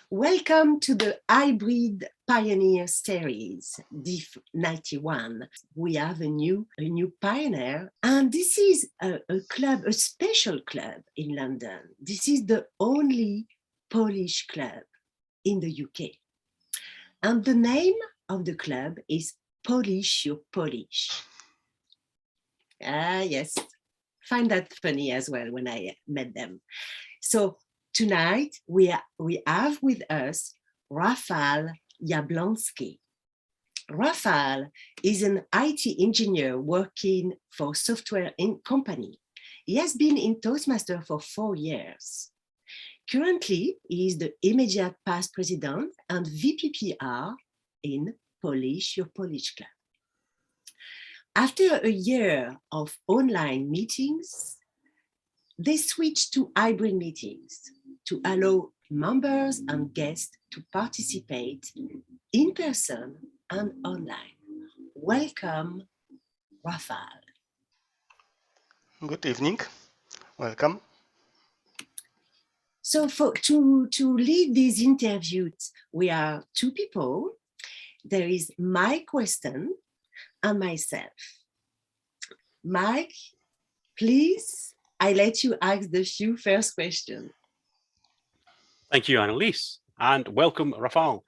Welcome to the Hybrid Pioneer Series, DIF 91. We have a new pioneer, and this is a club, a special club in London. This is the only Polish club in the UK. And the name of the club is Polish Your Polish. Ah, yes. Find that funny as well when I met them. So tonight we have with us Rafal Jablonski. Rafal is an IT engineer working for a software company. He has been in Toastmasters for 4 years. Currently, he is the immediate past president and VPPR in Polish Your Polish Club. After a year of online meetings, they switched to hybrid meetings to allow members and guests to participate in person and online. Welcome, Rafal. Good evening. Welcome. So to lead these interviews, we are 2 people. There is Mike Weston and myself. Mike, please, I let you ask the few first questions. Thank you, Annelise, and welcome, Rafal.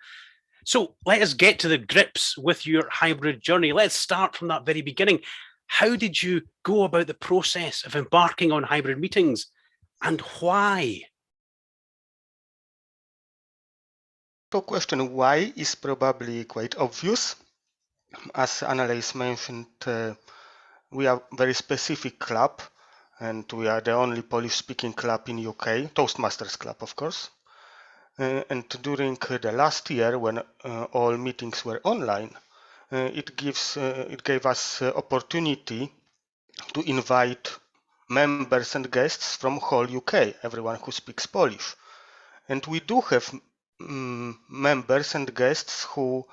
So let us get to the grips with your hybrid journey. Let's start from that very beginning. How did you go about the process of embarking on hybrid meetings, and why? The question why is probably quite obvious. As Annelise mentioned, we are a very specific club, and we are the only Polish-speaking club in UK, Toastmasters Club, of course. And during the last year, when all meetings were online, it gave us opportunity to invite members and guests from whole UK, everyone who speaks Polish. And we do have members and guests who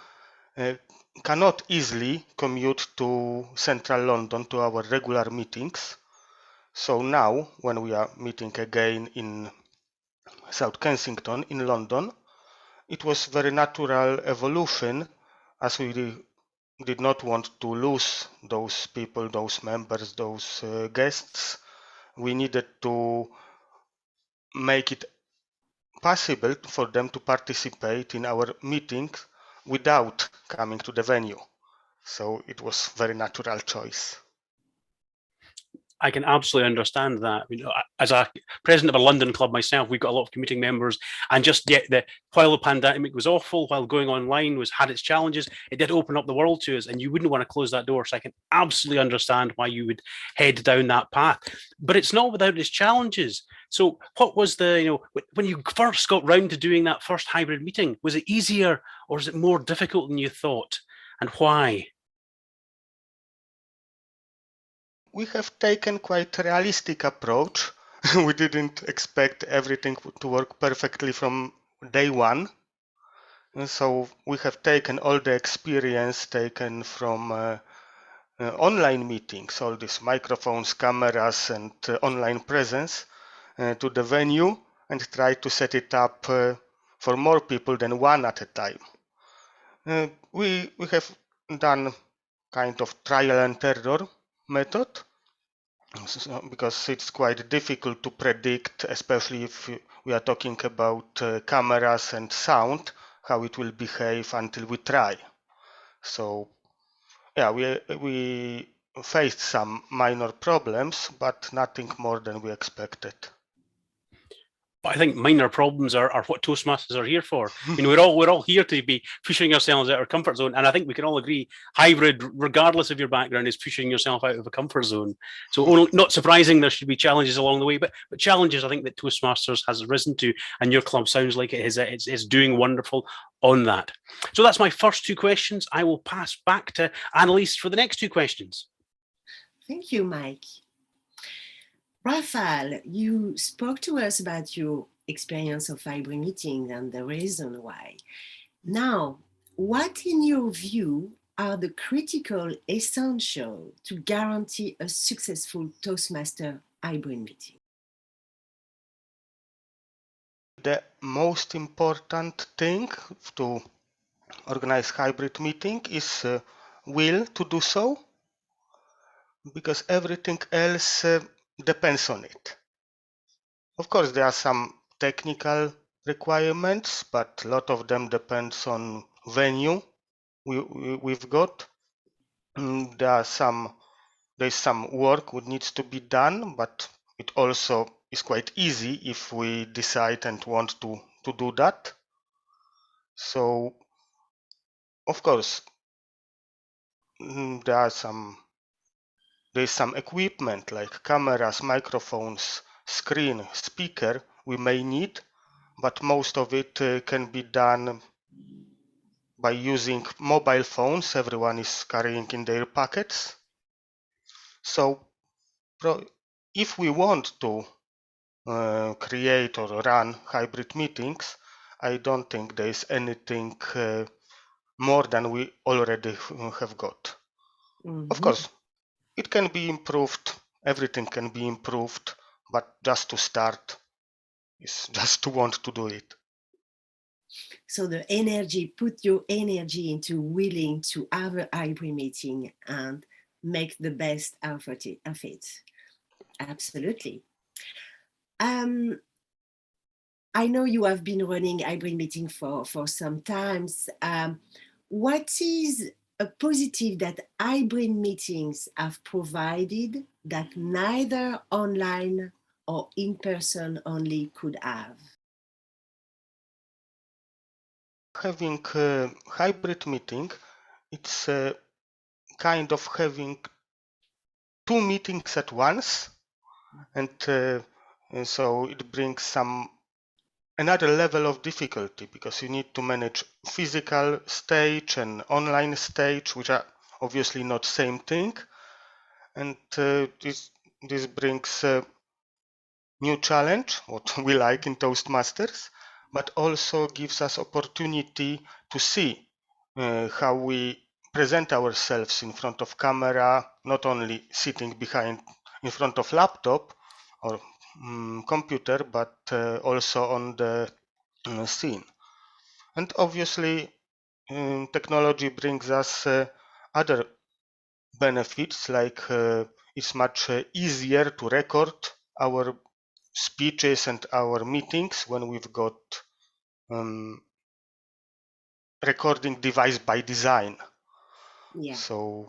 cannot easily commute to central London to our regular meetings. So now, when we are meeting again in South Kensington in London, it was very natural evolution, as we did not want to lose those people, those members, those guests. We needed to make it possible for them to participate in our meetings without coming to the venue. So it was a very natural choice. I can absolutely understand that. You know, as a president of a London club myself, we've got a lot of commuting members, and just yet while the pandemic was awful, while going online had its challenges, it did open up the world to us, and you wouldn't want to close that door. So I can absolutely understand why you would head down that path. But it's not without its challenges. So what was when you first got round to doing that first hybrid meeting, was it easier or was it more difficult than you thought, and why? We have taken quite a realistic approach. We didn't expect everything to work perfectly from day one. And so we have taken all the experience taken from online meetings, all these microphones, cameras, and online presence to the venue, and tried to set it up for more people than one at a time. We have done kind of trial and error method, because it's quite difficult to predict, especially if we are talking about cameras and sound, how it will behave until we try. So yeah, we faced some minor problems, but nothing more than we expected. But I think minor problems are what Toastmasters are here for. You know, we're all here to be pushing ourselves out of our comfort zone, and I think we can all agree hybrid, regardless of your background, is pushing yourself out of a comfort zone. So not surprising there should be challenges along the way, but challenges I think that Toastmasters has risen to, and your club sounds like it is doing wonderful on that. So that's my first 2 questions. I will pass back to Annelise for the next 2 questions. Thank you, Mike. Rafal, you spoke to us about your experience of hybrid meetings and the reason why. Now, what in your view are the critical essentials to guarantee a successful Toastmaster hybrid meeting? the most important thing to organize hybrid meeting is will to do so, because everything else depends on it. Of course, there are some technical requirements, but a lot of them depends on venue we've got. There's some work that needs to be done, but it also is quite easy if we decide and want to do that. So, of course, there's some equipment like cameras, microphones, screen, speaker we may need, but most of it can be done by using mobile phones everyone is carrying in their pockets. So if we want to create or run hybrid meetings, I don't think there is anything more than we already have got. Of course, it can be improved, everything can be improved, but just to start is just to want to do it. So the energy, put your energy into willing to have a hybrid meeting and make the best of it. Absolutely. I know you have been running hybrid meeting for some times. What is a positive that hybrid meetings have provided that neither online or in-person only could have? Having a hybrid meeting, it's kind of having two meetings at once, and so it brings another level of difficulty, because you need to manage physical stage and online stage, which are obviously not same thing, and this brings a new challenge, what we like in Toastmasters, but also gives us opportunity to see how we present ourselves in front of camera, not only sitting in front of laptop or computer, but also on the scene. And obviously technology brings us other benefits, like it's much easier to record our speeches and our meetings when we've got recording device by design. Yeah. So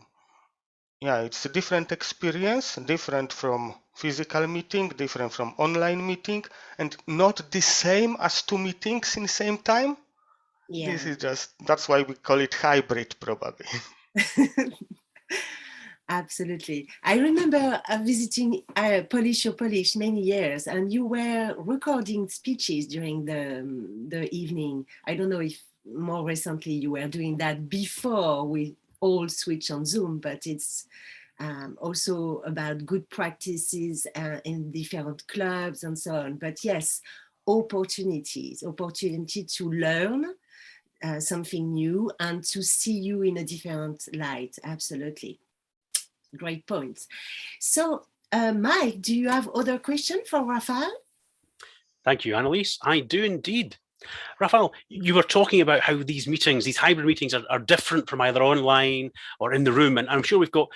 yeah, it's a different experience, different from physical meeting, different from online meeting, and not the same as two meetings in the same time. Yeah. This is that's why we call it hybrid, probably. Absolutely. I remember visiting Polish many years, and you were recording speeches during the evening. I don't know if more recently you were doing that before we all switch on Zoom, but it's also about good practices in different clubs and so on. But yes, opportunity to learn something new and to see you in a different light. Absolutely. Great points. So, Mike, do you have other questions for Rafal? Thank you, Annelise. I do indeed. Rafal, you were talking about how these hybrid meetings are different from either online or in the room. And I'm sure we've got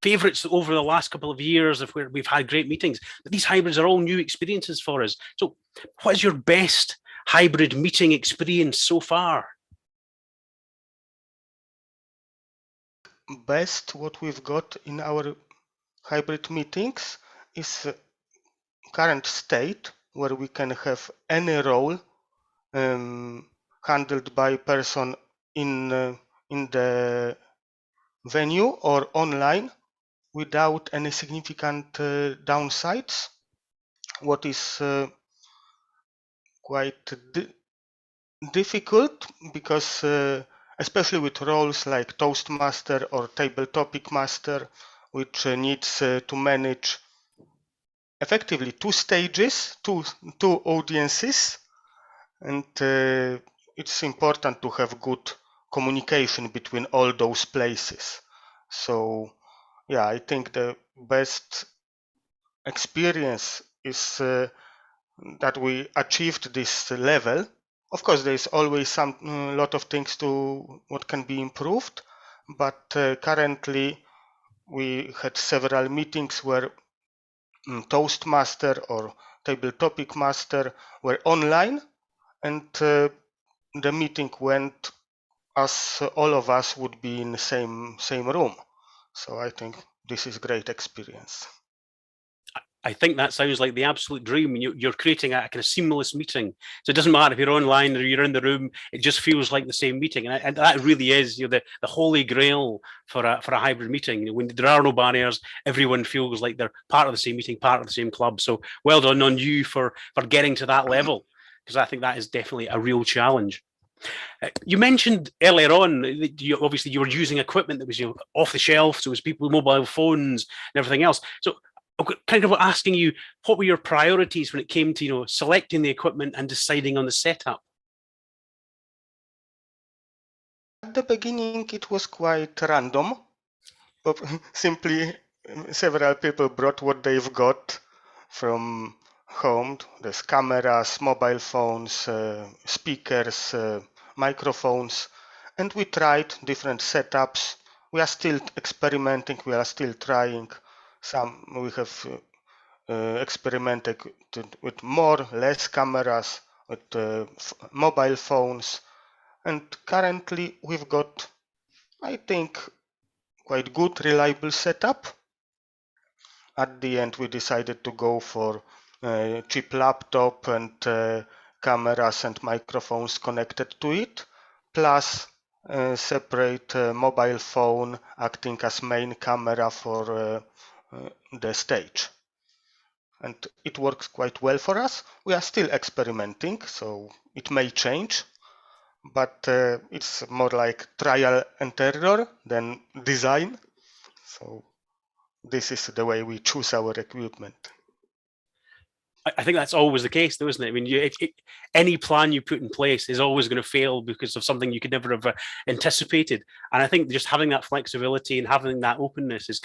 favorites over the last couple of years of where we've had great meetings, but these hybrids are all new experiences for us. So what is your best hybrid meeting experience so far? Best what we've got in our hybrid meetings is current state, where we can have any role handled by person in the venue or online without any significant downsides. What is quite difficult, because especially with roles like Toastmaster or Table Topic Master, which needs to manage effectively two stages, two audiences, and it's important to have good communication between all those places. So yeah, I think the best experience is that we achieved this level. Of course, there is always some lot of things to what can be improved, but currently we had several meetings where Toastmaster or Table Topic Master were online, and the meeting went as all of us would be in the same room. So I think this is great experience. I think that sounds like the absolute dream. You're creating a kind of seamless meeting. So it doesn't matter if you're online or you're in the room, it just feels like the same meeting. And that really is the holy grail for a hybrid meeting. When there are no barriers, everyone feels like they're part of the same meeting, part of the same club. So well done on you for getting to that level, because I think that is definitely a real challenge. You mentioned earlier on that you were using equipment that was off the shelf, so it was people with mobile phones and everything else. So kind of asking you, what were your priorities when it came to selecting the equipment and deciding on the setup? At the beginning, it was quite random. Simply, several people brought what they've got from home. There's cameras, mobile phones, speakers, microphones, and we tried different setups. We are still experimenting. We are still trying. We have experimented with more, less cameras, with mobile phones, and currently we've got, I think, quite good, reliable setup. At the end, we decided to go for a cheap laptop and cameras and microphones connected to it, plus a separate mobile phone acting as main camera for the stage. And it works quite well for us. We are still experimenting, so it may change, but it's more like trial and error than design. So this is the way we choose our equipment. I think that's always the case, though, isn't it? I mean, any plan you put in place is always going to fail because of something you could never have anticipated. And I think just having that flexibility and having that openness is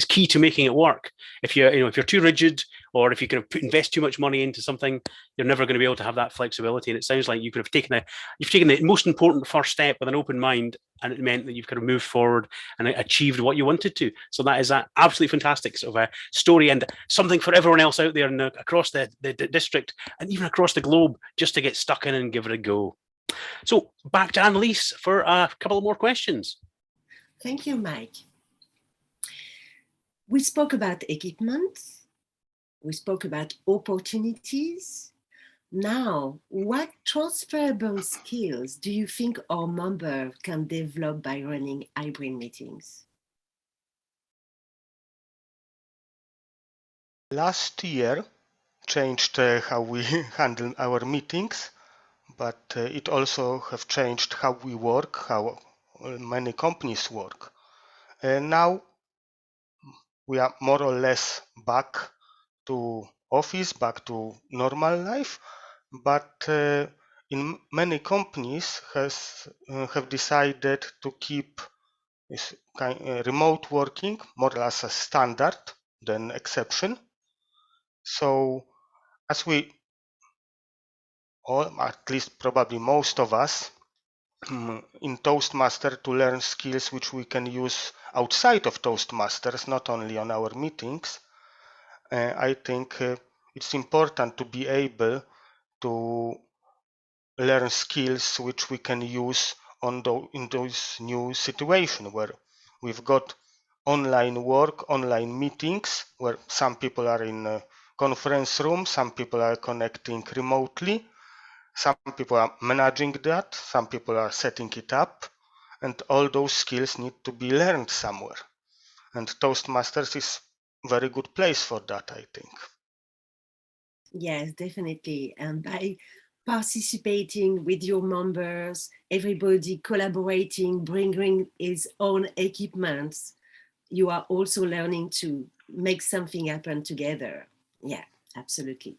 key to making it work. If you're too rigid, or if you invest too much money into something, you're never going to be able to have that flexibility. And it sounds like you've taken the most important first step with an open mind, and it meant that you've kind of moved forward and achieved what you wanted to. So that is an absolutely fantastic sort of a story, and something for everyone else out there across the district and even across the globe just to get stuck in and give it a go. So back to Annelise for a couple of more questions. Thank you, Mike. We spoke about equipment. We spoke about opportunities. Now, what transferable skills do you think our members can develop by running hybrid meetings? Last year changed how we handle our meetings, but it also have changed how we work, how many companies work. Now we are more or less back to office, back to normal life, but in many companies have decided to keep this remote working more or less a standard than exception. So as we all, at least probably most of us, in Toastmaster to learn skills which we can use outside of Toastmasters, not only on our meetings, I think it's important to be able to learn skills which we can use in those new situations where we've got online work, online meetings, where some people are in a conference room, some people are connecting remotely, some people are managing that, some people are setting it up, and all those skills need to be learned somewhere. And Toastmasters is a very good place for that, I think. Yes, definitely. And by participating with your members, everybody collaborating, bringing his own equipment, you are also learning to make something happen together. Yeah, absolutely.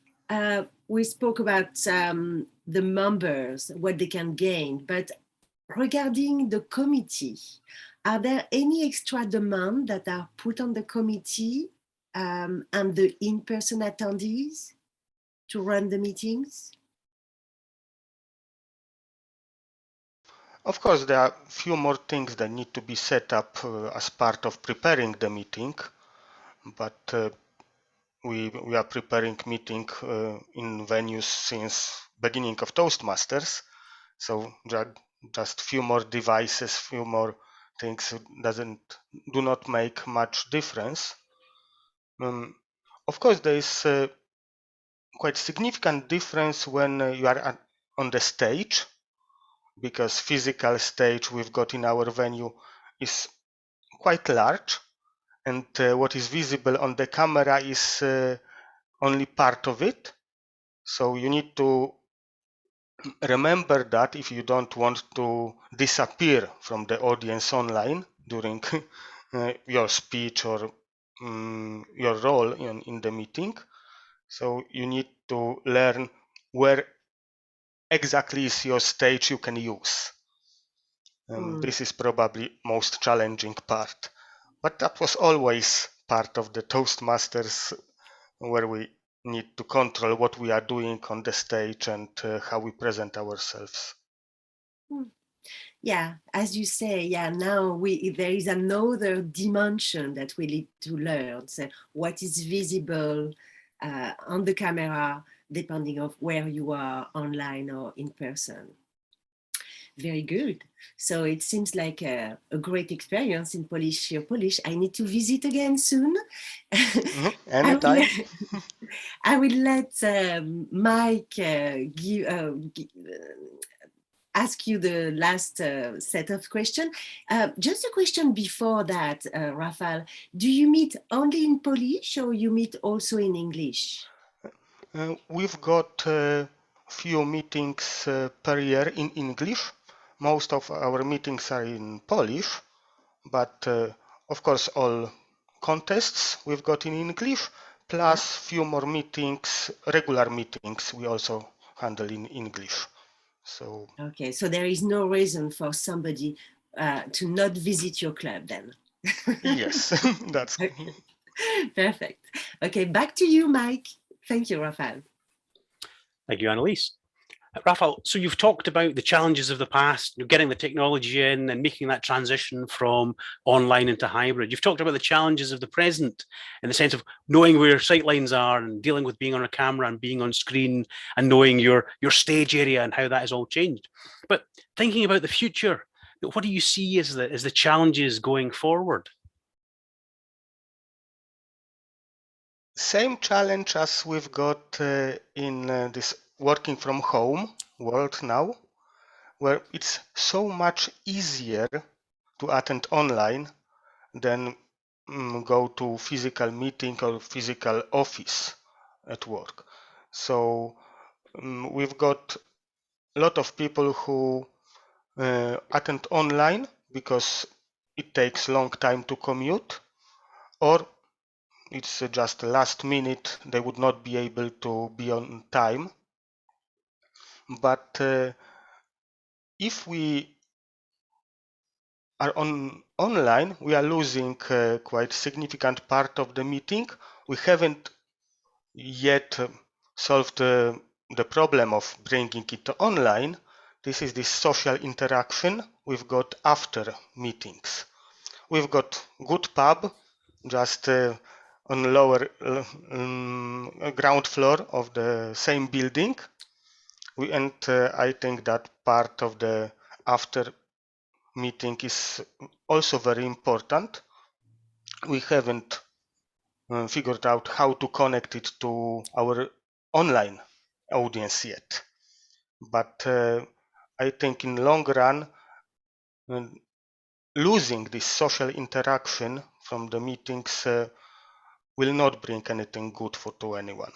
We spoke about the members, what they can gain, but regarding the committee, are there any extra demands that are put on the committee and the in-person attendees to run the meetings? Of course, there are a few more things that need to be set up as part of preparing the meeting, but we are preparing meeting in venues since beginning of Toastmasters, so just few more devices, few more things do not make much difference. Of course, there is quite significant difference when you are on the stage, because physical stage we've got in our venue is quite large, and what is visible on the camera is only part of it. So you need to remember that if you don't want to disappear from the audience online during your speech or your role in the meeting. So you need to learn where exactly is your stage you can use. This is probably most challenging part, but that was always part of the Toastmasters, where we need to control what we are doing on the stage and how we present ourselves. Yeah, as you say, yeah, now there is another dimension that we need to learn. So what is visible on the camera, depending on where you are, online or in person. Very good. So it seems like a great experience in Polish. I need to visit again soon. Anytime. I will let Mike ask you the last set of questions. Just a question before that, Rafal. Do you meet only in Polish or you meet also in English? We've got few meetings per year in English. Most of our meetings are in Polish, but of course all contests we've got in English, plus few more meetings, regular meetings we also handle in English. So okay, so there is no reason for somebody to not visit your club then. Yes, that's okay. Perfect. Okay, back to you, Mike. Thank you, Rafal. Thank you, Annelise. Rafal, so you've talked about the challenges of the past, getting the technology in and making that transition from online into hybrid. You've talked about the challenges of the present in the sense of knowing where your sightlines are and dealing with being on a camera and being on screen and knowing your stage area and how that has all changed. But thinking about the future, what do you see as the challenges going forward? Same challenge as we've got in this working from home world now, where it's so much easier to attend online than go to physical meeting or physical office at work. So we've got a lot of people who attend online because it takes long time to commute, or it's just last minute, they would not be able to be on time. But if we are online, we are losing quite significant part of the meeting. We haven't yet solved the problem of bringing it online. This is this social interaction we've got after meetings. We've got good pub just on lower ground floor of the same building. And I think that part of the after meeting is also very important. We haven't figured out how to connect it to our online audience yet. But I think in long run, losing this social interaction from the meetings will not bring anything good to anyone.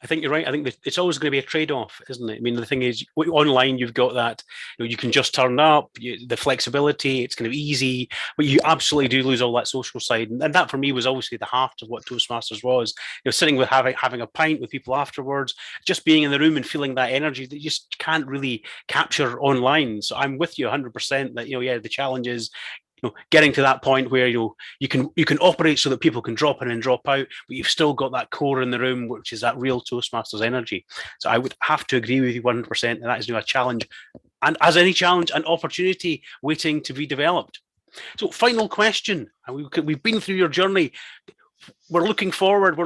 I think you're right. I think it's always going to be a trade-off, isn't it? I mean, the thing is, online you've got that, you can just turn up, the flexibility, it's kind of easy, but you absolutely do lose all that social side. And that for me was obviously the heart of what Toastmasters was. Sitting with having a pint with people afterwards, just being in the room and feeling that energy that you just can't really capture online. So I'm with you 100% that, the challenge is getting to that point where you can operate so that people can drop in and drop out, but you've still got that core in the room, which is that real Toastmasters energy. So I would have to agree with you 100%, and that is a challenge, and as any challenge, an opportunity waiting to be developed. So final question, and we've been through your journey. We're looking forward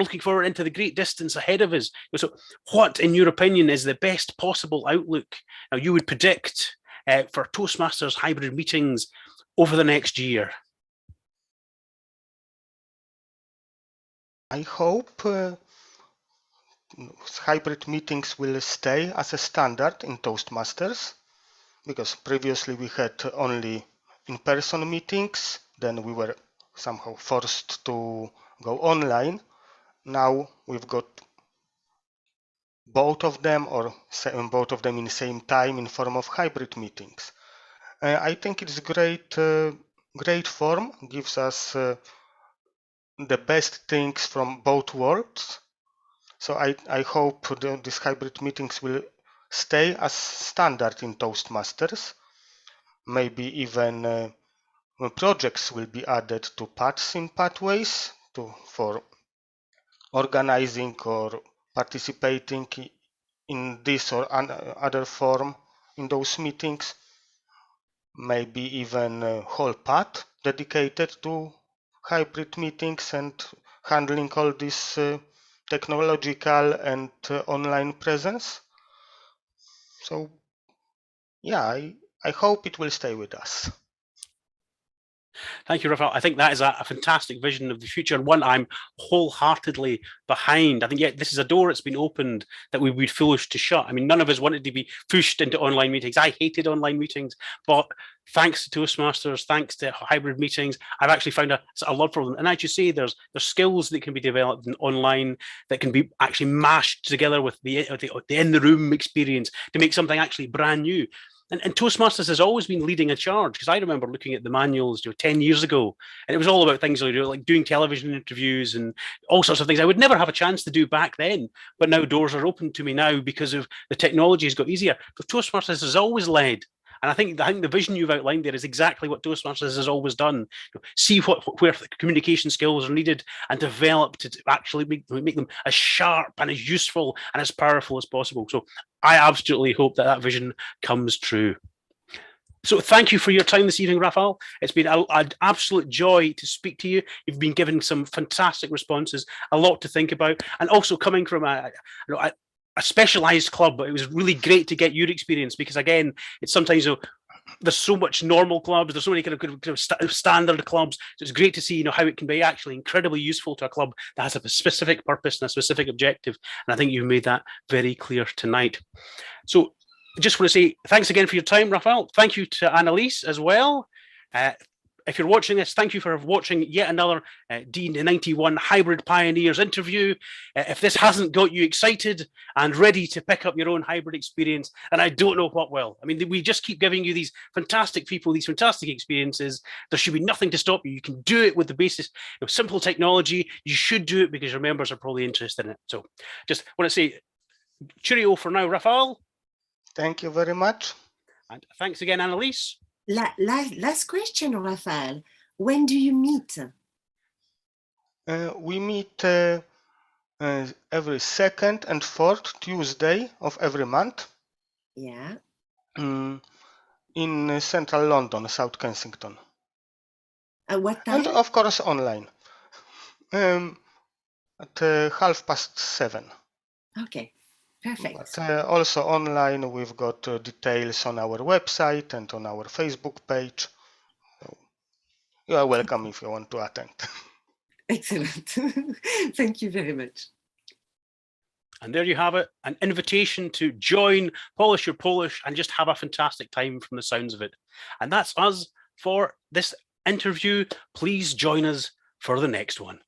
into the great distance ahead of us. So what, in your opinion, is the best possible outlook now you would predict for Toastmasters hybrid meetings over the next year? I hope hybrid meetings will stay as a standard in Toastmasters, because previously we had only in-person meetings, then we were somehow forced to go online. Now we've got both of them, or both of them in the same time, in form of hybrid meetings. I think it's great form, gives us the best things from both worlds. So I hope these hybrid meetings will stay as standard in Toastmasters. Maybe even projects will be added to paths in pathways for organizing or participating in this or other form in those meetings. Maybe even a whole path dedicated to hybrid meetings and handling all this technological and online presence. So yeah, I hope it will stay with us. Thank you, Rafal. I think that is a fantastic vision of the future, and one I'm wholeheartedly behind. I think, this is a door that's been opened that we would be foolish to shut. I mean, none of us wanted to be pushed into online meetings. I hated online meetings, but thanks to Toastmasters, thanks to hybrid meetings, I've actually found a love for them. And as you say, there's skills that can be developed online that can be actually mashed together with the in-the-room experience to make something actually brand new. And Toastmasters has always been leading a charge, because I remember looking at the manuals 10 years ago, and it was all about things like doing television interviews and all sorts of things I would never have a chance to do back then. But now doors are open to me now because of the technology has got easier. But Toastmasters has always led. And I think the vision you've outlined there is exactly what Toastmasters has always done. See where the communication skills are needed and develop to actually make them as sharp and as useful and as powerful as possible. So I absolutely hope that vision comes true. So thank you for your time this evening, Rafal. It's been an absolute joy to speak to you. You've been given some fantastic responses, a lot to think about, and also coming from a specialized club. It was really great to get your experience, because again, it's sometimes there's so much normal clubs, there's so many kind of standard clubs. So it's great to see how it can be actually incredibly useful to a club that has a specific purpose and a specific objective. And I think you've made that very clear tonight. So I just want to say thanks again for your time, Rafal. Thank you to Annelise as well. If you're watching this, thank you for watching yet another D91 Hybrid Pioneers interview. If this hasn't got you excited and ready to pick up your own hybrid experience, and I don't know what will. I mean, we just keep giving you these fantastic people, these fantastic experiences. There should be nothing to stop you. You can do it with the basis of simple technology. You should do it because your members are probably interested in it. So just want to say cheerio for now, Rafal. Thank you very much. And thanks again, Annelise. Last question, Rafal. When do you meet? We meet every second and fourth Tuesday of every month. Yeah. In central London, South Kensington. What time? And of course online. At 7:30. Okay. Perfect. But also online, we've got details on our website and on our Facebook page. So you are welcome if you want to attend. Excellent. Thank you very much. And there you have it, an invitation to join Polish Your Polish and just have a fantastic time from the sounds of it. And that's us for this interview. Please join us for the next one.